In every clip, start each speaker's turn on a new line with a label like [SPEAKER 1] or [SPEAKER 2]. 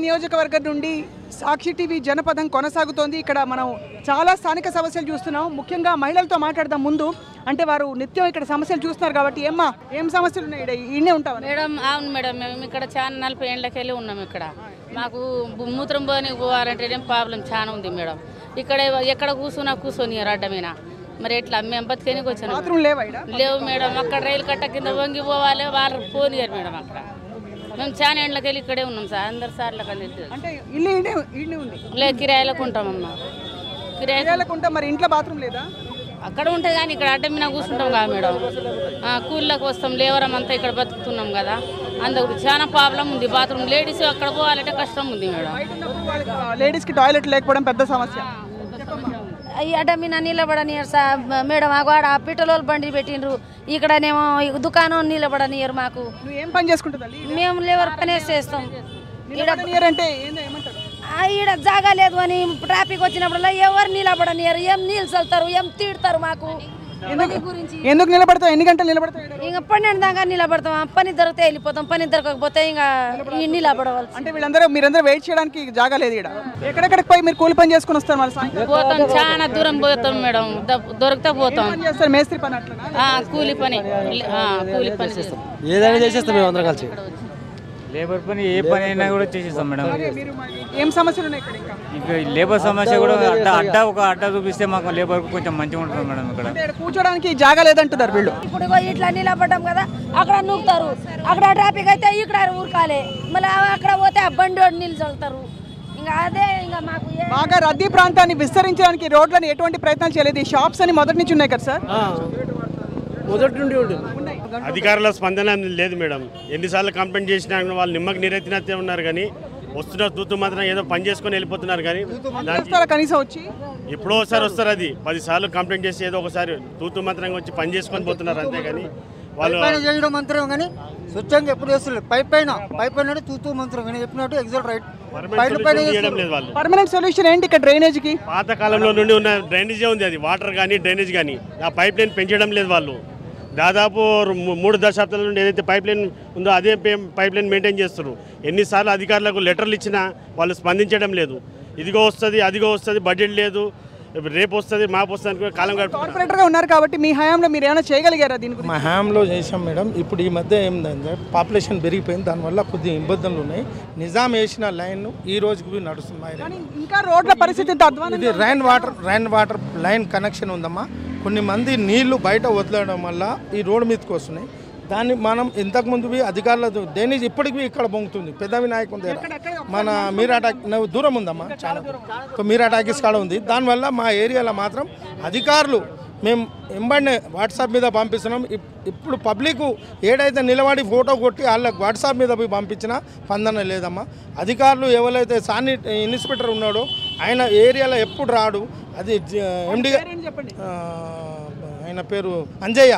[SPEAKER 1] నియోజకవర్గం నుండి సాక్షి టీవీ జనపదం కొనసాగుతోంది. ఇక్కడ మనం చాలా స్థానిక సమస్యలు చూస్తున్నాం. ముఖ్యంగా మహిళలతో మాట్లాడదాం. ముందు అంటే వారు నిత్యం ఇక్కడ సమస్యలు చూస్తున్నారు కాబట్టి ఏం సమస్యలు ఉన్నాయి? ఇన్నే ఉంటాం
[SPEAKER 2] మేడం. అవును మేడం, మేము ఇక్కడ చాలా 40 ఏళ్ళకి వెళ్ళి ఉన్నాం. ఇక్కడ మాకు మూత్రం పోవాలంటే ప్రాబ్లం చాలా ఉంది మేడం. ఇక్కడ ఎక్కడ కూర్చొని అడ్డమేనా మరి ఎట్లా మేము బతికేనికి వచ్చాను. లేవు మేడం. అక్కడ రైలు కట్ట కింద వంగి పోవాలి, వాళ్ళు పోనీయారు మేడం. అక్కడ మేము చాలా ఏళ్ళకి వెళ్ళి ఇక్కడే ఉన్నాం సార్. అందరు సార్లు లేదు, కిరాయిలకు ఉంటామమ్మా. కిరాయిలకు ఉంటాం. మరి ఇంట్లో బాత్రూమ్ లేదా? అక్కడ ఉంటుంది కానీ ఇక్కడ అడ్డం మీద కూర్చుంటాం కదా మేడం. కూలీలకు వస్తాం, లేవరం అంతా ఇక్కడ బతుకుతున్నాం కదా. అందుకు చాలా ప్రాబ్లం ఉంది. బాత్రూమ్ లేడీస్ అక్కడ పోవాలంటే కష్టం ఉంది మేడం.
[SPEAKER 1] లేడీస్కి టాయిలెట్ లేకపోవడం పెద్ద సమస్య.
[SPEAKER 3] అడ్డ మీద నిలబడనియరు సార్ మేడం. ఆడ పిట్టలోళ్ళు బండి పెట్టిండ్రు, ఇక్కడనేమో దుకాణం నిలబడనియరు మాకు.
[SPEAKER 1] ఏం పని చేసుకుంటుంది?
[SPEAKER 3] మేము లేవర్ పని చేస్తాం. ఈడ జాగా లేదు అని ట్రాఫిక్ వచ్చినప్పుడల్లా ఎవరు నిలబడనియరు. ఏం నీళ్ళు చల్లుతారు, ఏం తీడతారు మాకు.
[SPEAKER 1] ఎందుకు నిలబడతావు? ఎన్ని గంటలు నిలబడతావు?
[SPEAKER 3] ఇంకా 12 దాకా నిలబడతాం. పని దొరికితే వెళ్ళిపోతాం, పని దొరకకపోతే ఇంకా నిలబడవాలి.
[SPEAKER 1] అంటే మీరందరూ వెయిట్ చేయడానికి జాగా లేదు ఇక్కడ. ఎక్కడెక్కడికి పోయి మీరు కూలి పని చేసుకుని వస్తారు?
[SPEAKER 2] పోతాం, చాలా దూరం పోతాం మేడం. దొరికితే పోతాం.
[SPEAKER 1] మేస్త్రి పని అట్లా
[SPEAKER 2] కూలి పని చేస్తాం.
[SPEAKER 4] ఏదైనా చేసేస్తాం మేము అందరం కలిసి.
[SPEAKER 5] లేబర్ పని ఏ పని అయినా కూడా చేసేస్తాం మేడం.
[SPEAKER 1] ఏం సమస్యలు ఉన్నాయి
[SPEAKER 5] ఇక్కడ లేబర్ సమస్య కూడా ఒక అడ్డ చూపిస్తే మాకు లేబర్ కొంచెం మంచిగా ఉంటుంది మేడం. ఇక్కడ
[SPEAKER 1] కూర్చోడానికి జాగా లేదంటున్నారు వీళ్ళు.
[SPEAKER 3] ఇప్పుడు ఇట్లా నిలబడ్డాం కదా, అక్కడ నూకుతారు. అక్కడ ట్రాఫిక్ అయితే ఇక్కడ ఊరకాలే, మళ్ళీ అక్కడ పోతే ఆ బండి నీళ్ళు చల్లుతారు. ఇంకా అదే ఇంకా మాకు
[SPEAKER 1] బాగా రద్దీ ప్రాంతాన్ని విస్తరించడానికి రోడ్లను ఎటువంటి ప్రయత్నాలు చేయలేదు. ఈ షాప్స్ అని మొదటి నుంచి ఉన్నాయి కదా సార్?
[SPEAKER 4] మొదటి నుండి
[SPEAKER 6] అధికారుల స్పందన లేదు మేడం. ఎన్నిసార్లు కంప్లైంట్ చేసినా వాళ్ళు నిమ్మకి నీరెత్తినట్టే ఉన్నారు కానీ వస్తున్నారు తూతు మాత్రం ఏదో పని చేసుకొని వెళ్ళిపోతున్నారు. కానీ
[SPEAKER 1] కనీసం వచ్చి
[SPEAKER 6] ఎప్పుడో ఒకసారి వస్తారు. అది 10 సార్లు కంప్లైంట్ చేసి ఏదో ఒకసారి తూతు మాత్రంగా వచ్చి పని చేసుకొని పోతున్నారు అంతే. కానీ వాళ్ళు
[SPEAKER 7] చేయడం మంత్రం కానీ స్వచ్ఛంగా ఎప్పుడు చేస్తున్నారు. పై పైన తూతూ మంత్రం చెప్పినట్టు ఎగ్జాక్ట్ రైట్.
[SPEAKER 1] పర్మనెంట్ సొల్యూషన్ ఏంటి ఇక్కడ? డ్రైనేజ్ కి
[SPEAKER 6] పాత కాలంలో నుండి ఉన్న డ్రైనేజే ఉంది. అది వాటర్ కానీ డ్రైనేజ్ కానీ ఆ పైప్ లైన్ పెంచడం లేదు వాళ్ళు. దాదాపు 3 దశాబ్దాల నుండి ఏదైతే పైప్ లైన్ ఉందో అదే పైప్ లైన్ మెయింటైన్ చేస్తారు. ఎన్నిసార్లు అధికారులకు లెటర్లు ఇచ్చినా వాళ్ళు స్పందించడం లేదు. ఇదిగో వస్తుంది, అదిగో వస్తుంది, బడ్జెట్ లేదు, రేపు వస్తుంది, మాపు వస్తుంది కాలం
[SPEAKER 1] కార్పొరేటర్గా ఉన్నారు కాబట్టి మీ హయాంలో మీరు ఏమైనా చేయగలిగారా? దీనికి
[SPEAKER 4] మా హయాంలో చేసాం మేడం. ఇప్పుడు ఈ మధ్య ఏంటంటే పాపులేషన్ పెరిగిపోయింది, దానివల్ల కొద్దిగా ఇబ్బందులు ఉన్నాయి. నిజాం వేసిన లైన్ ఈ రోజుకి నడుస్తుంది.
[SPEAKER 1] ఇంకా రోడ్ల పరిస్థితి
[SPEAKER 4] ఇది రైన్ వాటర్ లైన్ కనెక్షన్ ఉందమ్మా. కొన్ని మంది నీళ్లు బయట వదలడం వల్ల ఈ రోడ్డు మీదకి వస్తున్నాయి. దాన్ని మనం ఇంతకుముందు అధికారుల డ్రైనేజ్ ఇప్పటికీ ఇక్కడ పొంగుతుంది. పెద్ద వినాయకు ఉంది మన మీరాట దూరం ఉందమ్మా, చాలా దూరం. మీరాట కాడ ఉంది. దానివల్ల మా ఏరియాలో మాత్రం అధికారులు మేము ఎంబడినే వాట్సాప్ మీద పంపిస్తున్నాం. ఇప్పుడు పబ్లిక్ ఏడైతే నిలబడి ఫోటో కొట్టి వాళ్ళకి వాట్సాప్ మీద పోయి పంపించినా స్పందన లేదమ్మా. అధికారులు ఎవరైతే ఇన్స్పెక్టర్ ఉన్నాడో ఆయన ఏరియాలో ఎప్పుడు రాడు. అది ఎండి ఆయన పేరు అంజయ్య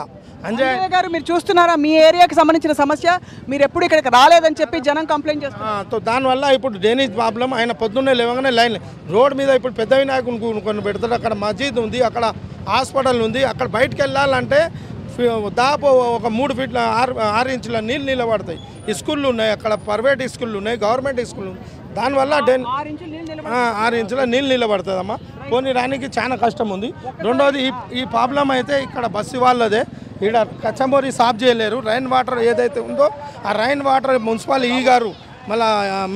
[SPEAKER 1] గారు. మీరు చూస్తున్నారా మీ ఏరియాకి సంబంధించిన సమస్య? మీరు ఎప్పుడు ఇక్కడికి రాలేదని చెప్పి జనం కంప్లైంట్ చేస్తారు.
[SPEAKER 4] దానివల్ల ఇప్పుడు డ్రైనేజ్ ప్రాబ్లం. ఆయన పొద్దున్నే లేవగానే లైన్ రోడ్ మీద ఇప్పుడు పెద్ద వినాయకుని కొన్ని పెడతాడు. అక్కడ మస్జిద్ ఉంది, అక్కడ హాస్పిటల్ ఉంది. అక్కడ బయటకు వెళ్ళాలంటే దాదాపు ఒక 3 ఫీట్ల 6 ఇంచుల నీళ్ళు నిలబడతాయి. స్కూళ్ళు ఉన్నాయి, అక్కడ ప్రైవేట్ స్కూళ్ళు ఉన్నాయి, గవర్నమెంట్ స్కూళ్ళు. దానివల్ల 6 ఇంచుల నీళ్ళు నిలబడుతుందమ్మా. పోనీ రానికి చాలా కష్టం ఉంది. రెండోది ఈ ప్రాబ్లం అయితే ఇక్కడ బస్సు వాళ్ళదే. ఇక్కడ కచ్చమోరి సాఫ్ చేయలేరు. రైన్ వాటర్ ఏదైతే ఉందో ఆ రైన్ వాటర్ మున్సిపల్ గారు, మళ్ళీ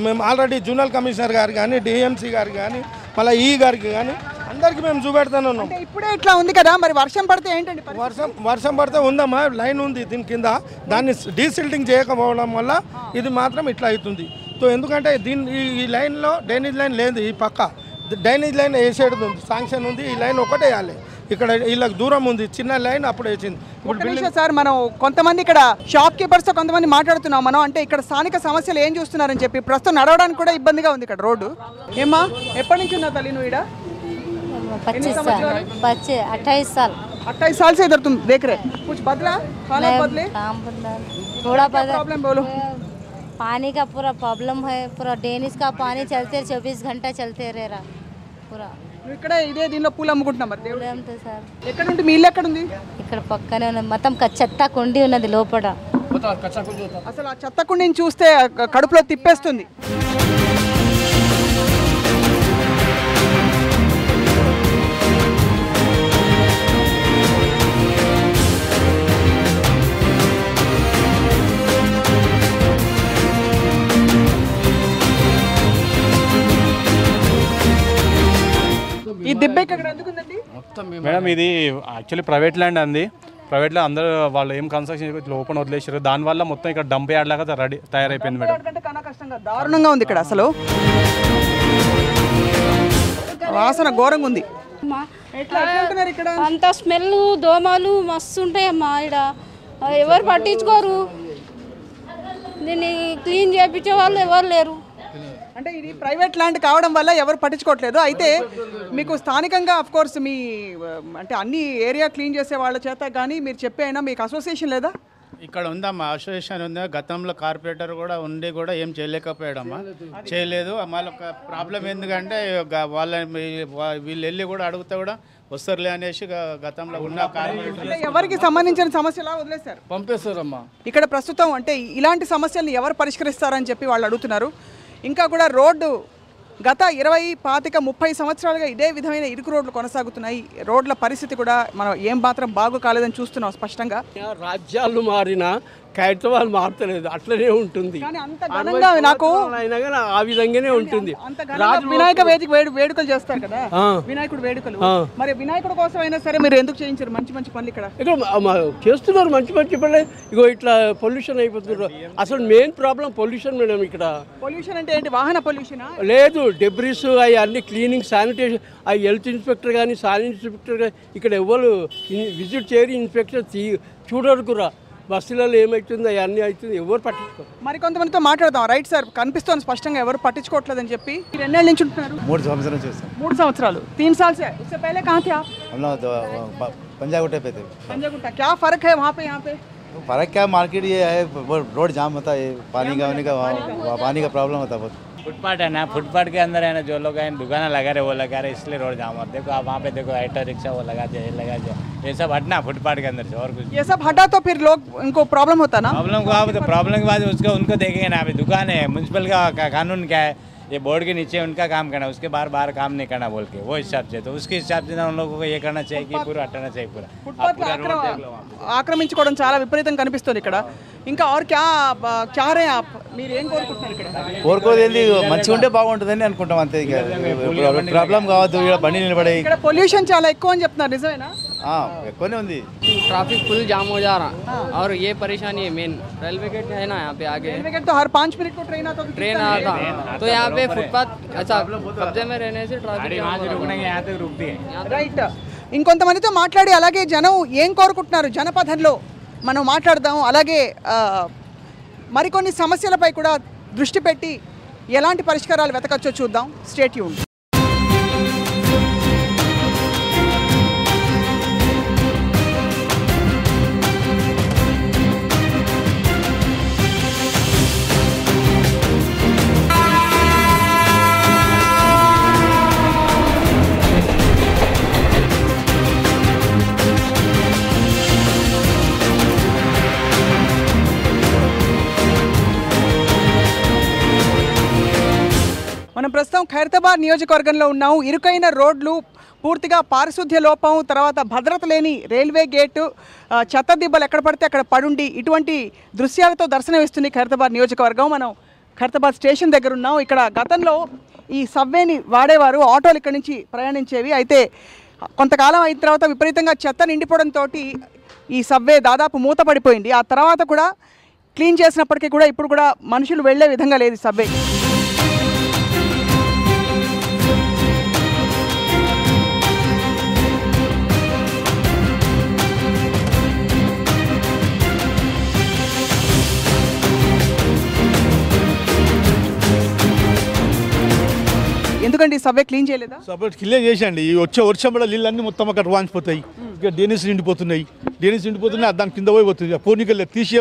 [SPEAKER 4] మేము ఆల్రెడీ జూనియర్ కమిషనర్ గారు కానీ, డిఎంసీ గారు కానీ, మళ్ళీ గారికి కానీ అందరికీ మేము చూపెడతానే ఉన్నాం.
[SPEAKER 1] ఇప్పుడే ఇట్లా ఉంది కదా, మరి వర్షం పడితే ఏంటండి?
[SPEAKER 4] వర్షం పడితే ఉందమ్మా, లైన్ ఉంది దీని కింద. దాన్ని డీసిల్టింగ్ చేయకపోవడం వల్ల ఇది మాత్రం ఇట్లా అవుతుంది. సో ఎందుకంటే ఈ లైన్లో డ్రైనేజ్ లైన్ లేదు. ఈ పక్క డ్రైనేజ్ లైన్ వేసేది ఉంది, శాంక్షన్ ఉంది. ఈ లైన్ ఒకటే వేయాలి. ఇక్కడ వీళ్ళకి దూరం ఉంది, చిన్న లైన్ అప్పుడు వేసింది.
[SPEAKER 1] ఇప్పుడు సార్ మనం కొంతమంది ఇక్కడ షాప్ కీపర్స్ కొంతమంది మాట్లాడుతున్నాం మనం. అంటే ఇక్కడ స్థానిక సమస్యలు ఏం చూస్తున్నారని చెప్పి ప్రస్తుతం నడవడానికి కూడా ఇబ్బందిగా ఉంది ఇక్కడ రోడ్డు. ఏమా ఎప్పటి నుంచి ఉన్నా తల్లి నువ్వు ఇక్కడ?
[SPEAKER 3] 28 साल
[SPEAKER 1] 28 साल से इधर तुम देख रहे? कुछ बदला? हालात बदले?
[SPEAKER 3] थोड़ा बदला।
[SPEAKER 1] प्रॉब्लम बोलो।
[SPEAKER 3] पानी का पूरा प्रॉब्लम है. पूरा ड्रेनेज का पानी चलते 24 घंटा चलते रह रहा पूरा.
[SPEAKER 1] ఇక్కడ ఇదే దీనిలో పూలు అమ్ముకుంటున్నాం. మరి
[SPEAKER 3] పూలు అమ్ముతా సార్.
[SPEAKER 1] ఎక్కడ ఉంది మీ ఇల్లు? ఎక్కడ ఉంది?
[SPEAKER 3] ఇక్కడ పక్కనే ఉన్న మొత్తం చెత్త కుండి ఉన్నది లోపల.
[SPEAKER 1] అసలు ఆ చెత్త కుండిని చూస్తే కడుపులో తిప్పేస్తుంది.
[SPEAKER 8] మేడం ఇది యాక్చువల్లీ ప్రైవేట్ ల్యాండ్ అంది. ప్రైవేట్లో అందరూ వాళ్ళు ఏం కన్స్ట్రక్షన్ ఓపెన్ వదిలేసారు, దానివల్ల మొత్తం ఇక్కడ డంప్ యార్డ్ లాగా తయారైపోయింది మేడం.
[SPEAKER 1] దారుణంగా ఉంది ఇక్కడ, అసలు వాసన ఘోరంగా ఉంది.
[SPEAKER 3] అంత స్మెల్ దోమలు మస్తు ఉంటాయమ్మా. ఇక్కడ ఎవరు పట్టించుకోరు, దీన్ని క్లీన్ చేయించే వాళ్ళు ఎవరు లేరు.
[SPEAKER 1] అంటే ఇది ప్రైవేట్ ల్యాండ్ కావడం వల్ల ఎవరు పట్టించుకోవట్లేదు. అయితే మీకు స్థానికంగా అఫ్ కోర్స్ మీ అంటే అన్ని ఏరియా క్లీన్ చేసే వాళ్ళ చేత కానీ మీరు చెప్పే అయినా మీకు అసోసియేషన్ లేదా?
[SPEAKER 9] ఇక్కడ ఉందమ్మా, అసోసియేషన్ ఉంది. గతంలో కార్పొరేటర్ కూడా ఉండి కూడా ఏం చేయలేకపోయాడమ్మా, చేయలేదు. మళ్ళీ ఒక ప్రాబ్లం ఎందుకంటే వాళ్ళ వీళ్ళు వెళ్ళి కూడా అడిగితే కూడా వస్తారులే అనేసి గతంలో ఉన్న కార్పొరేటర్
[SPEAKER 1] ఎవరికి సంబంధించిన సమస్యలా వదిలేస్తారు,
[SPEAKER 9] పంపేస్తారమ్మా.
[SPEAKER 1] ఇక్కడ ప్రస్తుతం అంటే ఇలాంటి సమస్యలను ఎవరు పరిష్కరిస్తారని చెప్పి వాళ్ళు అడుగుతున్నారు. ఇంకా కూడా రోడ్డు గత 20, 25, 30 సంవత్సరాలుగా ఇదే విధమైన ఇరుకు రోడ్లు కొనసాగుతున్నాయి. రోడ్ల పరిస్థితి కూడా మనం ఏం మాత్రం బాగు కాలేదని చూస్తున్నాం స్పష్టంగా.
[SPEAKER 10] రాజ్యాలు మారినా ఖైరతాబాద్ మారతలేదు, అట్లనే ఉంటుంది.
[SPEAKER 1] నాకు
[SPEAKER 10] ఆ విధంగానే ఉంటుంది.
[SPEAKER 1] వినాయక వేడుకలు చేస్తారు కదా, వినాయకుడు వేడుకలు. మరి వినాయకుడు కోసం అయినా సరే మీరు ఎందుకు చేయించారు మంచి మంచి పనులు? ఇక్కడ
[SPEAKER 10] చేస్తున్నారు మంచి మంచి పనులు. ఇగో ఇట్లా పొల్యూషన్ అయిపోతున్నారు. అసలు మెయిన్ ప్రాబ్లం పొల్యూషన్ మేడం. ఇక్కడ
[SPEAKER 1] పొల్యూషన్ అంటే ఏంటి? వాహన పొల్యూషన్
[SPEAKER 10] లేదు, డెబ్రిస్ అవి అన్ని క్లీనింగ్, శానిటేషన్. ఆ హెల్త్ ఇన్స్పెక్టర్ కానీ శానిటరీ ఇన్స్పెక్టర్ కానీ ఇక్కడ ఎవరు విజిట్ చేయరు, ఇన్స్పెక్టర్ చూడరు కూడా. బస్సులలో ఏమవుతుంది అవన్నీ అవుతుంది, ఎవరు పట్టించుకోరు.
[SPEAKER 1] మరి కొంతమందితో మాట్లాడదాం. రైట్ సార్, కనిపిస్తుంది స్పష్టంగా ఎవరు పట్టించుకోవట్లేదని చెప్పి. మీరు ఎన్నేళ్ళ నుంచి ఉంటున్నారు?
[SPEAKER 11] 3 సంవత్సరాల నుంచి.
[SPEAKER 1] 3 సంవత్సరాలు, 3 साल से। उससे पहले कहाँ थे आप?
[SPEAKER 11] हम लोग पंजागुट्टे पे थे।
[SPEAKER 1] पंजागुट्टा। क्या फर्क है वहाँ पे यहाँ पे?
[SPEAKER 11] फर्क क्या, मार्केट ये है, रोड जाम होता है, पानी का होने का, पानी का प्रॉब्लम होता है बहुत।
[SPEAKER 5] फुटपाथ है ना, फुटपाथ के अंदर है ना, जो लोग हैं दुकान लगा रहे वो लगा रहे, इसलिए रोड जाम होता है। देखो आप वहाँ पे देखो, ऑटो रिक्शा वो लगा दिया, ये लगा दिया, ये सब हटना फुटपाथ के अंदर से, और कुछ
[SPEAKER 1] ये सब हटा तो फिर लोग इनको प्रॉब्लम होता ना।
[SPEAKER 5] प्रॉब्लम को आप तो प्रॉब्लम के बाद उसको उनको देखेंगे ना। अभी दुकान है, म्यूनसिपल का कानून क्या है, ये बोर्ड के नीचे उनका काम करना, उसके बाहर काम नहीं करना बोल के वो हिसाब से, तो उसके हिसाब से उन लोगों को ये करना चाहिए कि पूरा हटाना चाहिए पूरा।
[SPEAKER 1] ఆక్రమించుకోవడం చాలా విపరీతం కనిపిస్తుంది ఇక్కడ. ఇంకా और क्या चाह रहे हैं आप? మీరు ఏం కోరుకుంటున్నారు ఇక్కడ?
[SPEAKER 11] కోరుకోదేంది మంచిగా ఉంటే బాగుంటుందని అనుకుంటాం అంతే. ఇక ప్రాబ్లం కావద్దు, ఇక్కడ బండి నిలబడే.
[SPEAKER 1] ఇక్కడ పొల్యూషన్ చాలా ఎక్కువ అని చెప్తున్నారు, నిజమేనా?
[SPEAKER 11] ఎక్కువనే ఉంది.
[SPEAKER 12] ट्रैफिक फुल जाम हो जा रहा और ये परेशानी है मेन। रेलवे गेट है ना यहाँ पे आगे,
[SPEAKER 1] रेलवे गेट तो हर 5 मिनट को ट्रेन आता,
[SPEAKER 12] ट्रेन आता, तो यहाँ पे फुटपाथ अच्छा कब्जे में रहने से ट्रैफिक
[SPEAKER 5] यहाँ तक रुकती है।
[SPEAKER 1] రైట్. ఇంకొంతమందితో మాట్లాడి అలాగే జనం ఏం కోరుకుంటున్నారు జనపథంలో మనం మాట్లాడదాం. అలాగే మరికొన్ని సమస్యలపై కూడా దృష్టి పెట్టి ఎలాంటి పరిష్కారాలు వెతకచ్చో చూద్దాం. Stay tune. మనం ప్రస్తుతం ఖైరతాబాద్ నియోజకవర్గంలో ఉన్నాము. ఇరుకైన రోడ్లు, పూర్తిగా పారిశుద్ధ్య లోపం, తర్వాత భద్రత లేని రైల్వే గేటు, చెత్త దిబ్బలు ఎక్కడ పడితే అక్కడ పడుండి ఇటువంటి దృశ్యాలతో దర్శనమిస్తుంది ఖైరతాబాద్ నియోజకవర్గం. మనం ఖైరతాబాద్ స్టేషన్ దగ్గర ఉన్నాం. ఇక్కడ గతంలో ఈ సబ్వేని వాడేవారు, ఆటోలు ఇక్కడి నుంచి ప్రయాణించేవి. అయితే కొంతకాలం అయిన తర్వాత విపరీతంగా చెత్త నిండిపోవడంతో ఈ సబ్వే దాదాపు మూతపడిపోయింది. ఆ తర్వాత కూడా క్లీన్ చేసినప్పటికీ కూడా ఇప్పుడు కూడా మనుషులు వెళ్లే విధంగా లేదు ఈ సబ్వే. ఎందుకంటే ఈ సబ్వే క్లీన్ చేయలేదా?
[SPEAKER 13] సబ్వే క్లీన్ చేసండి. వచ్చే వర్షం వల్ల నీళ్ళన్నీ మొత్తం అక్కడ వాంచిపోతాయి. ఇక డ్రైనేజ్ నిండిపోతున్నాయి, దాని కింద పోయిపోతుంది. పూర్ణికలేదు తీసే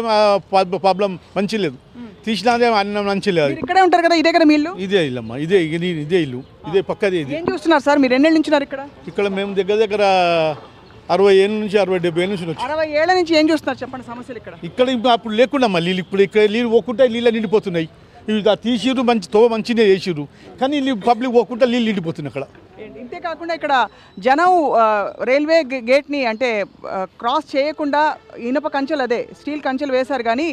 [SPEAKER 13] ప్రాబ్లం మంచి లేదు, తీసినాదే అన్నం మంచి లేదు.
[SPEAKER 1] ఇక్కడే ఉంటారు కదా, ఇదే కదా మీ ఇల్లు?
[SPEAKER 13] ఇదే ఇల్లమ్మా, ఇదే ఇల్లు, ఇదే పక్కదే. ఇది
[SPEAKER 1] ఏం చూస్తున్నారు సార్ మీరు? ఎన్నేళ్ళ నుంచి ఇక్కడ?
[SPEAKER 13] ఇక్కడ మేము దగ్గర 60 ఏళ్ళ నుంచి 60-70 ఏళ్ళ నుంచి
[SPEAKER 1] 60 ఏళ్ళ నుంచి ఏం చూస్తున్నారు చెప్పండి సమస్యలు ఇక్కడ?
[SPEAKER 13] ఇక్కడ అప్పుడు లేకుండా నీళ్ళు, ఇప్పుడు ఇక్కడ నీళ్ళు పోకుంటే నీళ్ళు నిండిపోతున్నాయి. ఇవి తీసిరు, మంచి తోవ మంచిగా చేసిరు, కానీ పబ్లిక్ పోకుండా నీళ్ళు నిండిపోతున్నాయి అక్కడ.
[SPEAKER 1] ఇంతే కాకుండా ఇక్కడ జనం రైల్వే గేట్ని అంటే క్రాస్ చేయకుండా ఇనుప కంచెలు, అదే స్టీల్ కంచెలు వేశారు, కానీ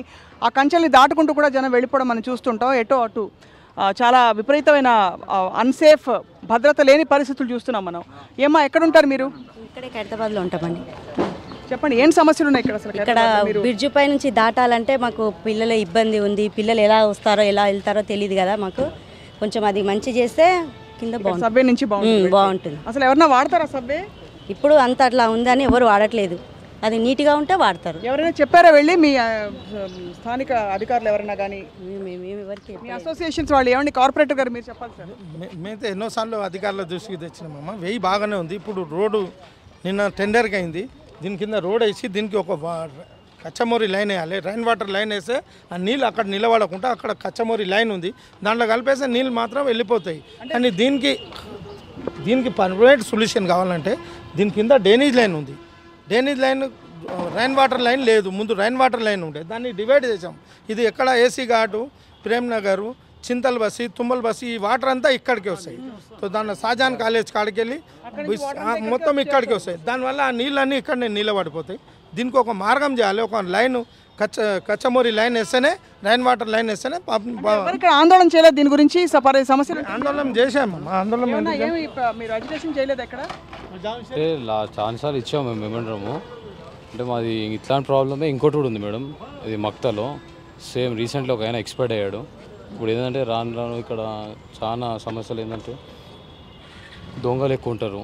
[SPEAKER 1] ఆ కంచెల్ని దాటుకుంటూ కూడా జనం వెళ్ళిపోవడం మనం చూస్తుంటాం. ఎటో అటు చాలా విపరీతమైన అన్సేఫ్ భద్రత లేని పరిస్థితులు చూస్తున్నాం మనం. ఏమ్మా ఎక్కడ ఉంటారు మీరు?
[SPEAKER 14] ఇక్కడే ఖైరతాబాద్లో ఉంటామండి.
[SPEAKER 1] చెప్పండి ఏం సమస్యలు ఉన్నాయి ఇక్కడ? అసలు
[SPEAKER 14] ఇక్కడ బ్రిడ్జ్ పై నుంచి దాటాలంటే మాకు పిల్లల ఇబ్బంది ఉంది. పిల్లలు ఎలా వస్తారో ఎలా వెళ్తారో తెలియదు కదా మాకు. కొంచెం అది మంచి చేస్తే కింద
[SPEAKER 1] సబ్వే నుంచి
[SPEAKER 14] బాగుంటుంది.
[SPEAKER 1] అసలు ఎవరన్నా వాడతారా సబ్వే?
[SPEAKER 14] ఇప్పుడు అంత అట్లా ఉందని ఎవరు వాడట్లేదు. అది నీట్గా ఉంటే వాడతారు.
[SPEAKER 1] ఎవరైనా చెప్పారా వెళ్ళి మీ స్థానిక అధికారులు ఎవరైనా కానీ? మీ అసోసియేషన్స్ వాళ్ళు ఏమండి? కార్పొరేటర్ గారు మీరు చెప్పాలి సార్.
[SPEAKER 4] మేమైతే ఎన్నోసార్లు అధికారుల దృష్టికి తెచ్చినామమ్మ. వెయ్యి బాగానే ఉంది. ఇప్పుడు రోడ్డు నిన్న టెండర్కి అయింది. దీని కింద రోడ్ వేసి దీనికి ఒక కచ్చమోరి లైన్ వేయాలి. రైన్ వాటర్ లైన్ వేస్తే ఆ నీళ్ళు అక్కడ నిలబడకుండా అక్కడ కచ్చమోరి లైన్ ఉంది, దాంట్లో కలిపేస్తే నీళ్ళు మాత్రం వెళ్ళిపోతాయి. కానీ దీనికి పర్మనెంట్ సొల్యూషన్ కావాలంటే దీని కింద డ్రైనేజ్ లైన్ ఉంది. Drainage line rain water line లేదు. ముందు రైన్ వాటర్ లైన్ ఉండే, దాన్ని డివైడ్ చేసాం. ఇది ఎక్కడ ఏసీ ఘాటు, ప్రేమ్ నగరు, చింతల్ బస్సి, తుమ్మల్ బస్సి, ఈ వాటర్ అంతా ఇక్కడికి వస్తాయి. సో దాంట్లో షాజహాన్ కాలేజ్ కాడికి వెళ్ళి మొత్తం ఇక్కడికి వస్తాయి. దానివల్ల ఆ నీళ్ళన్నీ ఇక్కడనే నిలబడిపోతాయి. దీనికి ఒక మార్గం చేయాలి. ఒక లైన్ కచ్చమోరి లైన్ వేస్తేనే, రైన్ వాటర్ లైన్ వేస్తేనే.
[SPEAKER 1] ఇక్కడ ఆందోళన చేయలేదు దీని గురించి? సమస్యలు
[SPEAKER 4] ఆందోళన చేసాము. ఆందోళన
[SPEAKER 1] మీరు అజిటేషన్ చేయలేదు ఎక్కడ?
[SPEAKER 15] చాలాసార్లు ఇచ్చాము మేము మెమండరము. అంటే మాది ఇట్లాంటి ప్రాబ్లమే ఇంకోటి కూడా ఉంది మేడం. ఇది మక్తలో సేమ్ రీసెంట్లీ ఒక ఆయన ఎక్స్పైర్డ్ అయ్యాడు. ఇప్పుడు ఏంటంటే రాను ఇక్కడ చాలా సమస్యలు ఏంటంటే దొంగలు ఎక్కువ ఉంటారు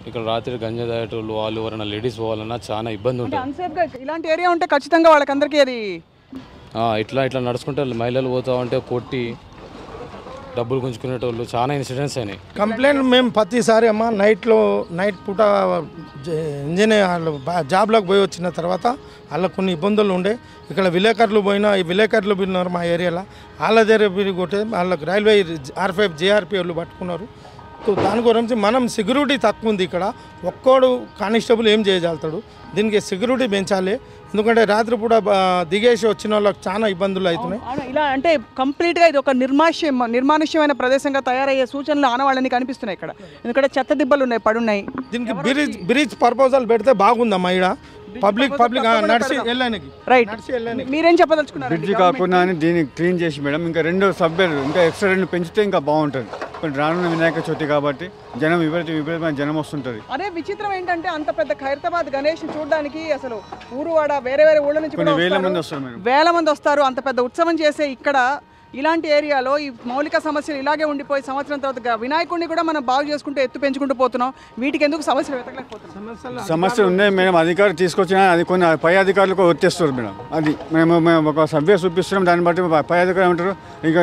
[SPEAKER 15] ఇక్కడ. రాత్రి గంజా తాగేటోళ్ళు వాళ్ళు ఎవరైనా లేడీస్ పోవాలన్నా చాలా ఇబ్బంది ఉంటుంది.
[SPEAKER 1] ఇలాంటి ఏరియా ఉంటే ఖచ్చితంగా వాళ్ళకందరికీ అది
[SPEAKER 15] ఇట్లా నడుచుకుంటే మహిళలు పోతా ఉంటే కొట్టి డబ్బులు గుంజుకునేటోళ్ళు చాలా ఇన్సిడెంట్స్ అయినాయి.
[SPEAKER 4] కంప్లైంట్ మేము ప్రతిసారి అమ్మ నైట్ పూట ఇంజనీర్ జాబ్లోకి పోయి వచ్చిన తర్వాత వాళ్ళకు కొన్ని ఇబ్బందులు ఉండే. ఇక్కడ విలేకరులు పోయినారు మా ఏరియాలో. వాళ్ళ దగ్గర కొట్టే వాళ్ళకి రైల్వే R5 JRP వాళ్ళు పట్టుకున్నారు. దాని గురించి మనం సెక్యూరిటీ తక్కువ ఉంది ఇక్కడ. ఒక్కోడు కానిస్టేబుల్ ఏం చేయగలుగుతాడు? దీనికి సెక్యూరిటీ పెంచాలి. ఎందుకంటే రాత్రి పూట దిగేసి వచ్చిన వాళ్ళకి చాలా ఇబ్బందులు అవుతున్నాయి.
[SPEAKER 1] ఇలా అంటే కంప్లీట్గా ఇది ఒక నిర్మానుష్యమైన ప్రదేశంగా తయారయ్యే సూచనలు ఆనవాళ్ళని కనిపిస్తున్నాయి ఇక్కడ. ఎందుకంటే చెత్త దిబ్బలు ఉన్నాయి, పడున్నాయి.
[SPEAKER 4] దీనికి బ్రిడ్జ్ ప్రపోజల్ పెడితే బాగుందమ్మా. ఇక్కడ పబ్లిక్ నడిచి వెళ్ళడానికి.
[SPEAKER 1] రైట్, మీరేం చెప్పదలుచుకున్నారు?
[SPEAKER 16] బ్రిడ్జ్ కాకుండా దీన్ని క్లీన్ చేసి మేడం ఇంకా 2 సబ్వేలు ఇంకా ఎక్స్ట్రా 2 పెంచితే ఇంకా బాగుంటుంది. రానున్న వినాయక చవితి కాబట్టి జనం విపరీతమైన జనం వస్తుంటుంది.
[SPEAKER 1] అదే విచిత్రం ఏంటంటే అంత పెద్ద ఖైరతాబాద్ గణేష్ చూడడానికి అసలు ఊరువాడ వేరే ఊళ్ళ నుంచి వేల మంది వస్తారు. అంత పెద్ద ఉత్సవం చేసే ఇక్కడ ఇలాంటి ఏరియాలో ఈ మౌలిక సమస్యలు ఇలాగే ఉండిపోయి సంవత్సరం తర్వాత వినాయకుడిని కూడా మనం బాగు చేసుకుంటూ ఎత్తు పెంచుకుంటూ పోతున్నాం. వీటికి ఎందుకు సమస్యలు వెతకలేకపోతున్నాం?
[SPEAKER 16] సమస్యలు ఉన్నాయి మేడం. అధికారులు తీసుకొచ్చినా అది కొన్ని పై అధికారులకు వచ్చేస్తారు మేడం. అది మేము ఒక సర్వే చూపిస్తున్నాం. దాన్ని బట్టి పై అధికారులు ఉంటారు. ఇంకా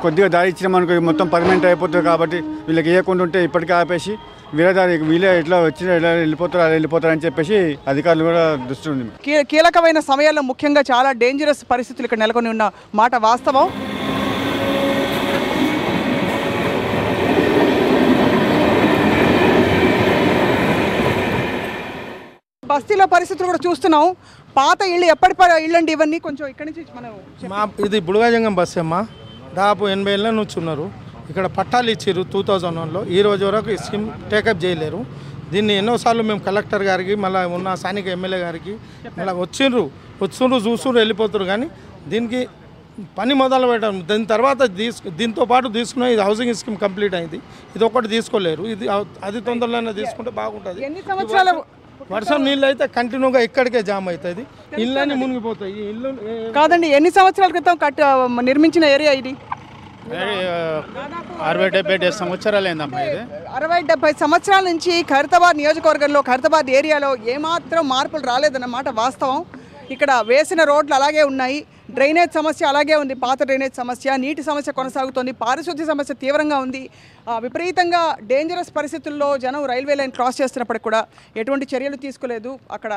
[SPEAKER 16] కొద్దిగా దారి ఇచ్చినా మనకు మొత్తం పర్మనెంట్ అయిపోతుంది కాబట్టి వీళ్ళకి ఇవ్వకుండా ఉంటే ఇప్పటికే ఆపేసి వీళ్ళ ఇట్లా వచ్చిన ఇలా వెళ్ళిపోతారు అని చెప్పేసి అధికారులు కూడా దృష్టి ఉంది.
[SPEAKER 1] కీలకమైన సమయాల్లో ముఖ్యంగా చాలా డేంజరస్ పరిస్థితులు ఇక్కడ నెలకొని ఉన్న మాట వాస్తవం. బస్తీలో పరిస్థితులు కూడా చూస్తున్నాం. పాత ఇళ్ళు ఎప్పటి ఇళ్ళు అండి ఇవన్నీ? కొంచెం ఇక్కడి నుంచి మనం
[SPEAKER 4] ఇది బుడగజంగం బస్సు అమ్మ. దాదాపు 80 ఏళ్ళ నుంచి ఉన్నారు ఇక్కడ. పట్టాలు ఇచ్చారు 2001లో. ఈ రోజు వరకు ఈ స్కీమ్ టేకప్ చేయలేరు. దీన్ని ఎన్నోసార్లు మేము కలెక్టర్ గారికి మళ్ళీ ఉన్న స్థానిక ఎమ్మెల్యే గారికి మళ్ళీ వచ్చిండ్రు చూసురు వెళ్ళిపోతారు. కానీ దీనికి పని మొదలు పెట్టడం. దీని తర్వాత దీంతో పాటు తీసుకున్న ఇది హౌసింగ్ స్కీమ్ కంప్లీట్ అయింది. ఇది ఒకటి తీసుకోలేరు. ఇది అది తొందరలోనే తీసుకుంటే బాగుంటుంది.
[SPEAKER 1] ఎన్ని సంవత్సరాలు
[SPEAKER 4] వర్షం నీళ్ళు అయితే కంటిన్యూగా ఇక్కడికే జామ్ అవుతుంది. ఇళ్ళని మునిగిపోతాయి. ఇల్లు
[SPEAKER 1] కాదండి, ఎన్ని సంవత్సరాల క్రితం నిర్మించిన ఏరియా ఇది?
[SPEAKER 9] 60-70 సంవత్సరాలు అయిందమ్మా. ఇది
[SPEAKER 1] 60-70 సంవత్సరాల నుంచి ఖైరతాబాద్ నియోజకవర్గంలో ఖైరతాబాద్ ఏరియాలో ఏమాత్రం మార్పులు రాలేదన్నమాట వాస్తవం. ఇక్కడ వేసిన రోడ్లు అలాగే ఉన్నాయి. డ్రైనేజ్ సమస్య అలాగే ఉంది. పాత డ్రైనేజ్ సమస్య, నీటి సమస్య కొనసాగుతోంది. పారిశుద్ధ్య సమస్య తీవ్రంగా ఉంది. విపరీతంగా డేంజరస్ పరిస్థితుల్లో జనం రైల్వే లైన్ క్రాస్ చేస్తున్నప్పటికి కూడా ఎటువంటి చర్యలు తీసుకోలేదు. అక్కడ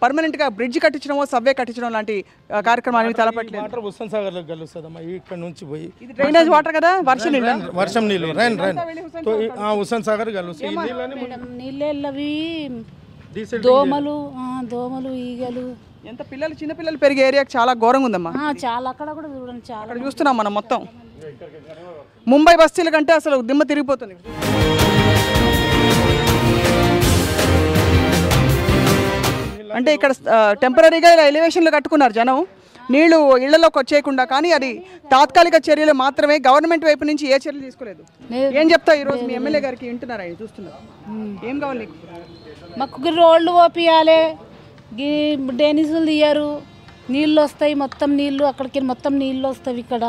[SPEAKER 1] పర్మనెంట్గా బ్రిడ్జ్ కట్టించడమో సబ్వే కట్టించడం లాంటి కార్యక్రమాలు తలపట్లేదు.
[SPEAKER 4] వాటర్ హుస్సేన్ సాగర్లో కలుస్తుందమ్మా. ఇక్కడ నుంచి పోయి
[SPEAKER 1] ఇది డ్రైనేజ్ వాటర్ కదా, వర్షం
[SPEAKER 4] నీళ్ళు రైన్ హుస్సేన్ సాగర్ కలుస్తాయి.
[SPEAKER 17] నీళ్ళవి దోమలు ఈగలు.
[SPEAKER 1] ఎంత చిన్న పిల్లలు పెరిగే ఏరియా చాలా ఘోరంగా ఉందమ్మా.
[SPEAKER 17] చాలా అక్కడ కూడా చూడండి. చాలా
[SPEAKER 1] అక్కడ చూస్తున్నాం మనం. మొత్తం ముంబై బస్తీల కంటే అసలు దిమ్మ తిరిగిపోతుంది. అంటే ఇక్కడ టెంపరీగా ఇలా ఎలివేషన్లు కట్టుకున్నారు జనం. నీళ్లు ఇళ్లలోకి వచ్చేయకుండా, కానీ అది తాత్కాలిక చర్యలు మాత్రమే. గవర్నమెంట్ వైపు నుంచి ఏ చర్యలు తీసుకోలేదు. ఏం చెప్తావు ఈరోజు మీ ఎమ్మెల్యే గారికి? వింటున్నారా, ఆయన చూస్తున్నారు? ఏం కావాలి నీకు?
[SPEAKER 17] మాకు రోడ్లు ఓపియాలి, డెనిసులు తీయరు, నీళ్ళు వస్తాయి, మొత్తం నీళ్ళు అక్కడికి మొత్తం నీళ్ళు వస్తాయి ఇక్కడ,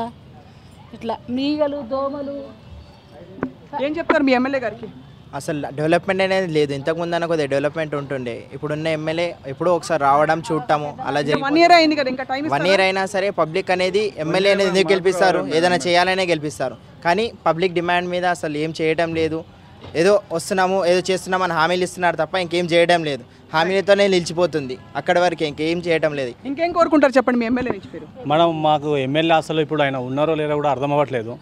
[SPEAKER 17] ఇట్లా మీగలు దోమలు.
[SPEAKER 1] ఏం చెప్తారు మీ ఎమ్మెల్యే గారికి?
[SPEAKER 18] అసలు డెవలప్మెంట్ అనేది లేదు. ఇంతకుముందు అన్న కొద్దిగా డెవలప్మెంట్ ఉంటుండే. ఇప్పుడున్న ఎమ్మెల్యే ఎప్పుడో ఒకసారి రావడం చూడటము అలా జరిగింది.
[SPEAKER 1] 1 ఇయర్ అయింది కదా, ఇంకా టైం
[SPEAKER 18] 1 ఇయర్ అయినా సరే పబ్లిక్ అనేది ఎమ్మెల్యే అనేది ఎందుకు గెలిపిస్తారు? ఏదైనా చేయాలనే గెలిపిస్తారు. కానీ పబ్లిక్ డిమాండ్ మీద అసలు ఏం చేయడం లేదు. ఏదో వస్తున్నాము ఏదో చేస్తున్నామని హామీలు ఇస్తున్నారు తప్ప ఇంకేం చేయడం లేదు. హామీలతోనే నిలిచిపోతుంది, అక్కడి వరకు ఇంకేం చేయడం లేదు.
[SPEAKER 1] ఇంకేం కోరుకుంటారు చెప్పండి మీ ఎమ్మెల్యే నుంచి మీరు?
[SPEAKER 8] మాకు ఎమ్మెల్యే అసలు ఇప్పుడు ఆయన ఉన్నారో లేదో కూడా అర్థం అవ్వట్లేదు.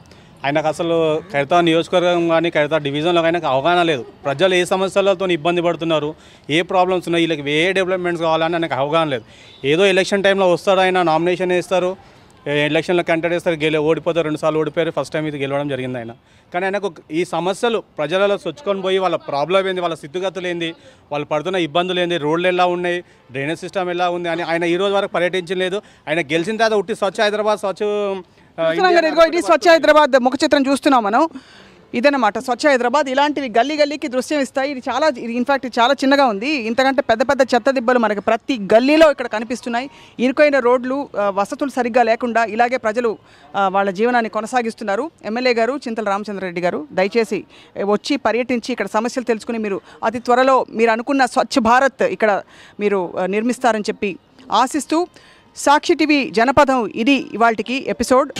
[SPEAKER 8] ఆయనకు అసలు ఖైరతాబాద్ నియోజకవర్గం కానీ ఖైరతాబాద్ డివిజన్లో కానీ అవగాహన లేదు. ప్రజలు ఏ సమస్యలతో ఇబ్బంది పడుతున్నారు, ఏ ప్రాబ్లమ్స్ ఉన్నాయి, వీళ్ళకి ఏ డెవలప్మెంట్స్ కావాలని ఆయనకు అవగాహన లేదు. ఏదో ఎలక్షన్ టైంలో వస్తాడు, ఆయన నామినేషన్ వేస్తారు, ఎలక్షన్లో కంటెంట్ వేస్తారు, ఓడిపోతారు. 2 సార్లు ఓడిపోయారు, ఫస్ట్ టైం ఇది గెలవడం జరిగింది ఆయన. కానీ ఆయనకు ఈ సమస్యలు ప్రజలలో చొచ్చుకొని పోయి వాళ్ళ ప్రాబ్లం ఏంది, వాళ్ళ స్థితిగతులు ఏంది, వాళ్ళు పడుతున్న ఇబ్బందులు ఏంది, రోడ్లు ఎలా ఉన్నాయి, డ్రైనేజ్ సిస్టమ్ ఎలా ఉంది అని ఆయన ఈ రోజు వరకు పర్యటించలేదు. ఆయన గెలిచిన తర్వాత ఉట్టి స్వచ్ఛ హైదరాబాద్
[SPEAKER 1] స్వచ్ఛ హైదరాబాద్ ముఖ చిత్రం చూస్తున్నాం మనం. ఇదన్నమాట స్వచ్ఛ హైదరాబాద్. ఇలాంటివి గల్లీ గల్లీకి దృశ్యం ఇస్తాయి. ఇది ఇన్ఫాక్ట్ చాలా చిన్నగా ఉంది. ఇంతకంటే పెద్ద పెద్ద చెత్త దిబ్బలు మనకి ప్రతి గల్లీలో ఇక్కడ కనిపిస్తున్నాయి. ఇరుకైన రోడ్లు, వసతులు సరిగ్గా లేకుండా ఇలాగే ప్రజలు వాళ్ళ జీవనాన్ని కొనసాగిస్తున్నారు. ఎమ్మెల్యే గారు చింతల రామచంద్రారెడ్డి గారు దయచేసి వచ్చి పర్యటించి ఇక్కడ సమస్యలు తెలుసుకుని మీరు అతి త్వరలో మీరు అనుకున్న స్వచ్ఛ భారత్ ఇక్కడ మీరు నిర్మిస్తారని చెప్పి ఆశిస్తూ, సాక్షి టీవీ జనపదం ఇది ఇవాల్టికి ఎపిసోడ్.